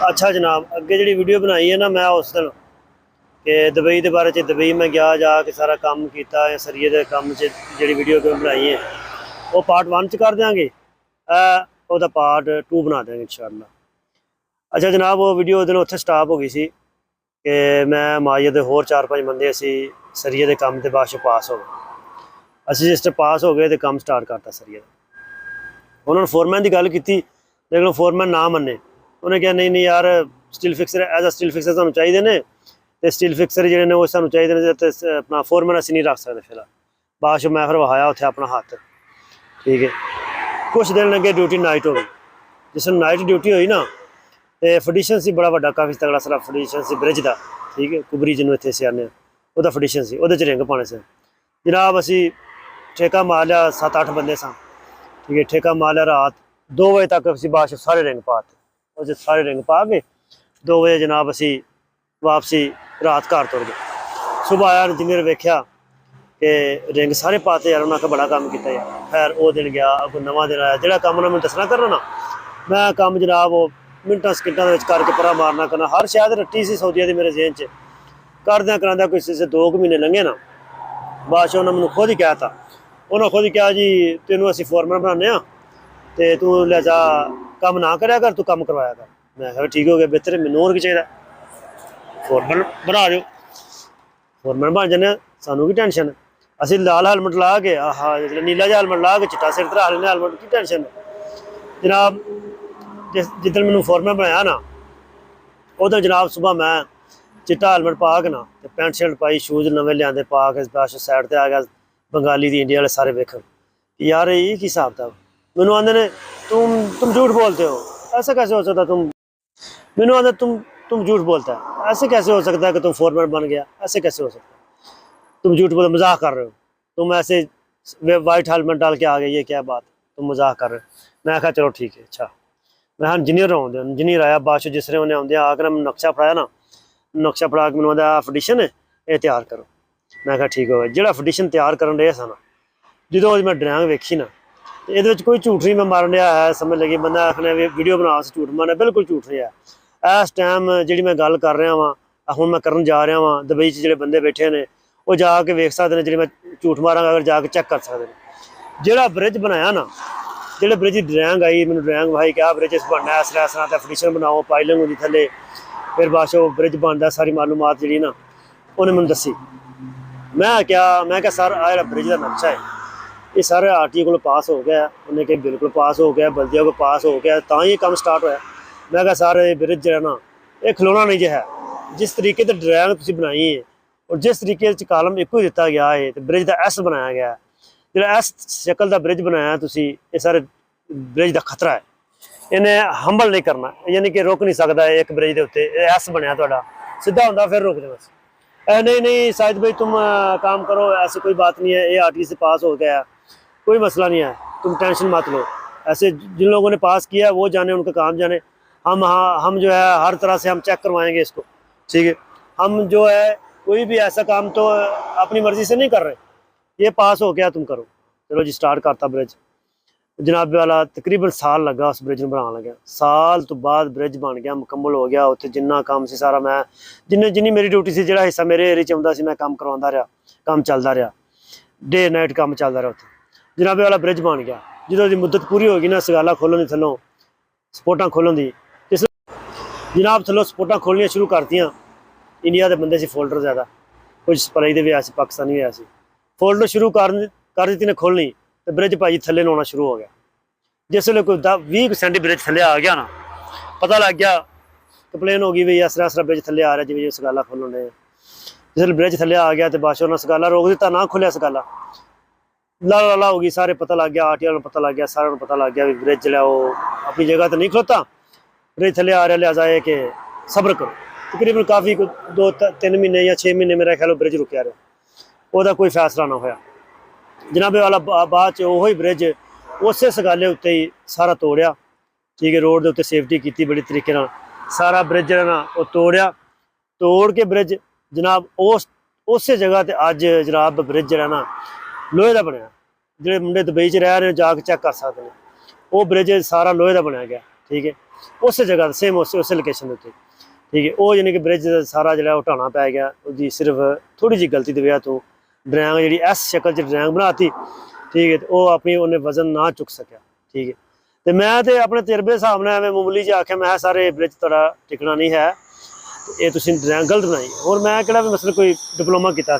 अच्छा जनाब, अगे जी वीडियो बनाई है ना मैं उस दिन कि दुबई के बारे च दुबई मैं गया जाके सारा काम किया सरिये के काम च जी वीडियो बनाई है वो पार्ट 1 च कर देंगे, वो पार्ट 2 बना देंगे इंशाअल्लाह। अच्छा जनाब, वो वीडियो उस दिन उत्थे स्टॉप हो गई सी कि मैं माजे के होर 4-5 बंदे असी सरिये के काम के बाद पास हो गए। असी जिस पास हो गए तो काम स्टार्ट करता सरिये का। उन्होंने फोरमैन की गल की लेकिन फोरमैन ना मन्ने। उन्हें कहा नहीं नहीं यार, steel fixer as a steel fixer सानू चाहिए ने, तो स्टील फिक्सर जो ने वो सानू चाहिए ने, तो अपना फोरमैन असी नहीं रख सकते फिलहाल। बाद मैं फिर वहाया उत्थे अपना हाथ, ठीक है। कुछ दिन लगे, ड्यूटी नाइट हो गई। जिस नाइट ड्यूटी हुई ना, तो फडिशन से बड़ा वड्डा काफ़ी तगड़ा सारा फडिशन से ब्रिज का, ठीक है, कुबरी जिन्होंने इतने सियाने वो फडिशन से वो रिंग पाने से जनाब असी ठेका मार लिया। 7-8 बंदे सा, ठीक है, ठेका मार लिया। रात 2 बजे तक असी बाद सारे रिंग पाते और जो सारे रिंग पा के 2 बजे जनाब असी वापसी रात घर तुर गए। सुबह आया इंजीनियर वेख्या कि रिंग सारे पाते यार, उन्हें बड़ा काम किया यार। खैर वो दिन गया, अगों नवा दिन आया। जो काम उन्हें मैं दसना करना ना, मैं काम जनाब वो मिनटा सकिंटा करके परा मारना करना। हर शायद रट्टी सी सऊदीया की मेरे जेहन च करद्या कराद्या कोई से 2 महीने लंघे ना, बादशाह उन्हें मैंने खुद ही कहता। उन्हें खुद ही कहा जी तेनों असी फोरमैन बनाने, तो तू लिहाजा काम ना कराया कर, तू काम करवाया कर। मैं कहा ठीक हो गया, बेहतर है, मैनू होर की चाहिए, फोरमैन बना दो। फोरमैन बन जाने, सानू की टेंशन है। असी लाल हेलमेट ला के नीला जहा हेलमेट ला के चिट्टा सिर धरा लेने, हेलमेट की टेंशन है जनाब। जिदन मैनू फोरमैन बनाया ना, उधर जनाब सुबह मैं चिट्टा हेलमेट पा के ना, तो पैंट शर्ट पाई, शूज नवे लिया पा के बस साइड पर आ गया। बंगाली दी इंडिया वाले सारे वेख यार ये की हिसाब था। मैनू आते ने तुम झूठ बोलते हो, ऐसा कैसे हो सकता तुम। मैनू आते तुम झूठ बोलता है, ऐसे कैसे हो सकता है कि तुम फोरमैन बन गया, ऐसे कैसे हो सकता है, तुम झूठ बोल मजाक कर रहे हो, तुम ऐसे वाइट हेलमेट डाल के आ गए, ये क्या बात, तुम मजाक कर रहे हो। मैं कहा चलो ठीक है। अच्छा मैं इंजीनियर आऊँ, इंजीनियर आया बाद जिसने उन्हें आਉਂਦੇ आकर नक्शा फड़ाया ना, नक्शा फड़ा के मैंने आया फडिशन है ये तैयार करो। मैं कहा ठीक हो गया। जो फडिशन तैयार कर रहे सन, जो मैं ड्राइंग वेखी ना, तो ये कोई झूठ नहीं मैं मारन रहा है। समझ लगी बंदा आखने वीडियो बना झूठ मारना, बिल्कुल झूठ नहीं है। इस टाइम जी मैं गल कर रहा वहाँ, हूँ मैं करन जा रहा वहाँ, दुबई जो बंदे बैठे ने वो जाके वेख सकते हैं, जी मैं झूठ मारांगा अगर जाके चेक कर सकते हैं। जो ब्रिज बनाया ना, जो ब्रिज की ड्राइंग आई, मैंने ड्राइंग भाई क्या ब्रिज बनना इस तरह इस तरह, फडिशन बनाओ, पाइलिंग होंगी थले, फिर बादशाह ब्रिज बनता, सारी मालूमात जी ना उन्हें मैंने दसी। मैं क्या सर आ जो ब्रिज का नक्शा है ये सारे RTO को पास हो गया। उन्हें कहा बिल्कुल पास हो गया, बल्दिया को पास हो गया, तो ये काम स्टार्ट होया। मैं क्या सर ये ब्रिज जो है ना, ये खिलौना नहीं जो है। जिस तरीके से ड्राइंग तुम बनाई है और जिस तरीके से कालम एक ही दिता गया है, तो ब्रिज का S बनाया गया है। जो S शक्ल का ब्रिज बनाया तुसी, ये सारे ब्रिज का खतरा है। इन्हें हंबल नहीं करना, यानी कि रुक नहीं सकता एक ब्रिज के उत्ते S बनया तो सीधा होंगे फिर रुक दे बस। नहीं नहीं साहिद भाई तुम काम करो, ऐसी कोई बात नहीं है, ये RTO से पास हो गया, कोई मसला नहीं है, तुम टेंशन मत लो। ऐसे जिन लोगों ने पास किया वो जाने, उनका काम जाने। हम जो है हर तरह से हम चेक करवाएंगे इसको, ठीक है। हम जो है कोई भी ऐसा काम तो अपनी मर्जी से नहीं कर रहे। ये पास हो गया तुम करो, चलो जी स्टार्ट करता ब्रिज। जनाबे वाला तकरीबन साल लगा उस ब्रिज में बनाने लगे। साल तो बाद ब्रिज बन गया, मुकम्मल हो गया। उत्थे जिन्ना काम से सारा मैं जिन्नी मेरी ड्यूटी से, जो हिस्सा मेरे एरिया च आउंदा सी, मैं काम करवाता रहा, काम चलता रहा, डे नाइट काम चलता रहा। उत्थे जनाबे वाला ब्रिज बन गया। जो की मुद्दत पूरी होगी ना, सगाला खोलन की थलों सपोर्टा खोलन की, जिस जनाब थलों सपोर्टा खोलनियाँ शुरू करतियाँ। इंडिया के बंदे से फोल्डर ज़्यादा, कुछ स्पराई के भी आए, पाकिस्तानी भी आए। फोल्डर शुरू कर दी ने खोलनी, तो ब्रिज भाई थले आना शुरू हो गया। जिस वे कोई 20% ब्रिज थले आ गया ना, पता लग गया कंप्लेन हो गई भी इस तरह ब्रिज थले आ रहा, जिवें सगाला खोलन रहे। जिस ब्रिज थले आ गया तो बादशाह ने सगाला रोक दिता, ना खोलिया सगाला, ला हो गई। सारे पता लग गया, RTO पता लग गया, सारे पता लग गया भी ब्रिज जो वो अपनी जगह तो नहीं खलोता, ब्रिज थले आ रहा। लिहाजा है कि सब्र करो। तकरीबन काफ़ी 2-3 महीने या 6 महीने मेरा ख्याल ब्रिज रुकया रहा, वह कोई फैसला ना होया। जनाबे वाला बाद वही ब्रिज उस सगाले उत्ते ही सारा तोड़िया, ठीक है। रोड के उत्ते सेफ्टी की बड़ी तरीके नाल, सारा ब्रिज जो ना वो तोड़िया। तोड़ के ब्रिज जनाब उस जगह ते अज जनाब ब्रिज जो ना लोहे का बनया। जो मुंडे दुबई च रह रहे जाके चेक कर सकते हैं, वो ब्रिज सारा लोहे का बनया गया, ठीक है। उस जगह सेम उस लोकेशन के उत्ते, ठीक है। वो यानी कि ब्रिज सारा जो ढाना पै गया, उसकी सिर्फ थोड़ी जी गलती की वजह तो ड्रैंग जी इस शक्ल च ड्रैंग बनाती, ठीक है। तो वह अपनी उन्हें वजन ना चुक सकिया, ठीक है। तो मैं तो अपने तजर्बे हिसाब नाल मामूली जी आख्या, मैं सारे ब्रिज थोड़ा टिकना नहीं है, ये तुसीं ड्रैंग गलत बनाई। और मैं किहड़ा भी मतलब कोई डिप्लोमा किया,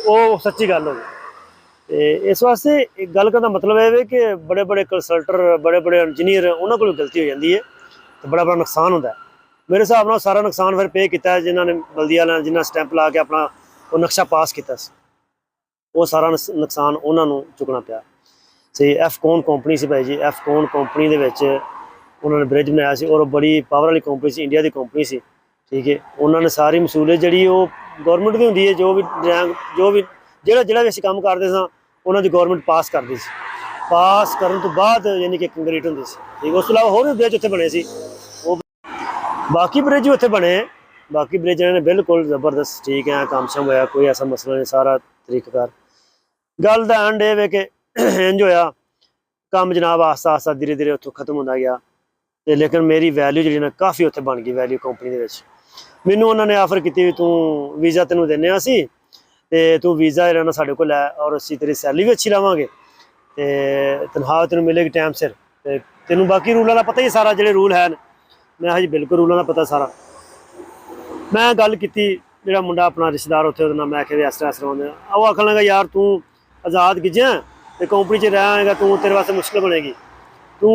वो सच्ची गल हो गई। तो इस वास्ते एक गल करने का मतलब है कि बड़े बड़े कंसल्टर, बड़े बड़े इंजीनियर, उन्होंने को गलती हो जाती है तो बड़ा बड़ा नुकसान होता है। मेरे हिसाब नाल सारा नुकसान फिर पे किया जिन्होंने बल्दिया वाले जिन्हें स्टैंप ला के अपना वो नक्शा पास किया, वो सारा नुकसान उन्होंने चुकना पिया। सही एफ कौन कंपनी से भाई जी, एफ कौन कंपनी के उन्होंने ब्रिज बनाया सी, और बड़ी पावर वाली कंपनी सी, इंडिया की कंपनी सी, ठीक है। उन्होंने सारी मसूलियत जी गौरमेंट की होंगी है, जो भी ड्रैंग जो भी जोड़ा भी असीं काम करते सां उन्होंने गौरमेंट पास करती सी, पास करने तो बाद यानी कि कंक्रीट होंदी सी, ठीक। उस तो इलावा होर भी ब्रिज उत्थे बने सी, वो बाकी ब्रिज भी उत्थे बने, बाकी ब्रिज इन्होंने बिल्कुल जबरदस्त, ठीक है, काम शाम होया, कोई ऐसा मसला नहीं, सारा तरीकेकार। गल दा एंड ये वे कि इंज होया काम जनाब, आस्ता आस्ता धीरे धीरे उत्थों खत्म होंदा गया। ते लेकिन मेरी वैल्यू जी ना काफ़ी उत्थे बन गई, वैल्यू कंपनी दे विच। मैनू उन्होंने आफर की भी तू वीज़ा तेनों देने असी, ते तू वीज़ा ना साढ़े को लै, और असी तेरी सैलरी भी अच्छी लवांगे, ते तनख्वाह तेनों मिलेगी टाइम सिर, ते तेनों बाकी रूलों का पता ही सारा, जो रूल है। मैं हाँ जी बिल्कुल रूलों का पता सारा। मैं गल की जो मुंडा अपना रिश्तेदार उत्थे नाम, मैं आख्या इस तरह इस तरह होंगे, वो आखन लगा यार तू आज़ाद गिज्झा तो कंपनी च रहेगा, तू तेरे वास्ते मुश्किल बनेगी, तू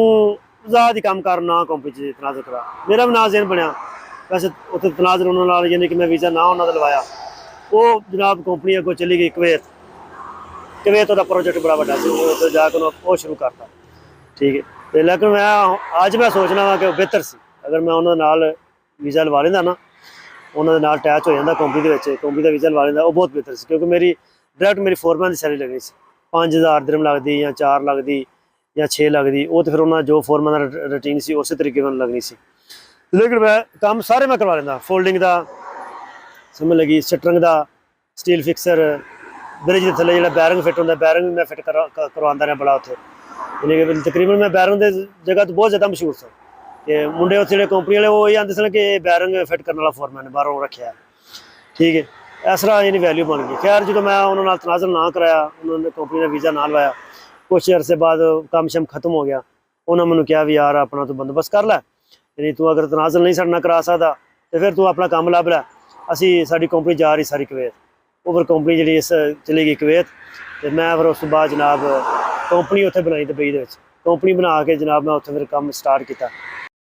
आज़ाद ही काम कर, ना कंपनी च तनाज़र करा। मेरा भी ना जहन बनया, वैसे उत्थे तनाज़र उन्होंने यानी कि मैं वीज़ा ना उन्होंने लवाया। वो जनाब कंपनी अगों चली गई कुवैत, कुवैत का प्रोजेक्ट बड़ा बड़ा सी, उत्थे जाकर वो शुरू करता, ठीक है। तो लेकिन मैं अज मैं सोचना वा कि बेहतर सी अगर मैं उन्होंने वीज़ा लवा लेंदा ना, उन्होंने अटैच हो जाता कंपनी के, कंपनी का वीज़ा लवा लेंदा, वो बहुत बेहतर सी। क्योंकि मेरी डायरैक्ट मेरी फोरमैन की सैलरी लगनी सी, 5000 दिरहम लगती या 4 लगती या 6 लगती, वो तो फिर उन्होंने जो फोरमैन रूटीन सी उस तरीके में लगनी सी। लेकिन मैं काम सारे मैं करवा लेंदा, फोल्डिंग का समझ लगी, शटरिंग का, स्टील फिक्सर, ब्रिज के थले जो बैरिंग फिट होंगे, बैरिंग भी मैं फिट करवाता रहा बड़ा उत्थे, यानी कि तकरीबन मैं बैरिंग की जगह तो बहुत ज़्यादा मशहूर सा कि मुंडे उत्थे जो कंपनी वाले वो ये आते सन कि बैरिंग फिट करने वाला फोरमैन बाहरों रखा, ठीक है। इस तरह यानी वैल्यू बन गई। खैर जो मैं उन्होंने तनाज़र ना कराया, उन्होंने कंपनी का वीज़ा ना लवाया, कुछ अरसे बाद काम शम खत्म हो गया। उन्होंने मैंने कहा भी यार अपना तू बंदोबस्त कर लै, यानी तू अगर तनाज़र नहीं साढ़े करा सकता तो फिर तू अपना काम लभ लै, असी साड़ी कंपनी जा रही सारी कुवैत। वो फिर कंपनी जी चली गई कुवैत, तो मैं फिर उस तो बाद जनाब कंपनी उत्थे बनाई दुबई दे विच, कंपनी बना के जनाब मैं उत्थे फिर काम स्टार्ट किया।